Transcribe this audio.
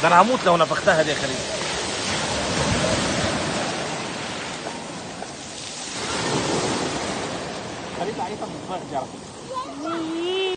ده انا هموت لو نفختها دي يا خليل. خليل ضعيفه من الفخذ على فكره.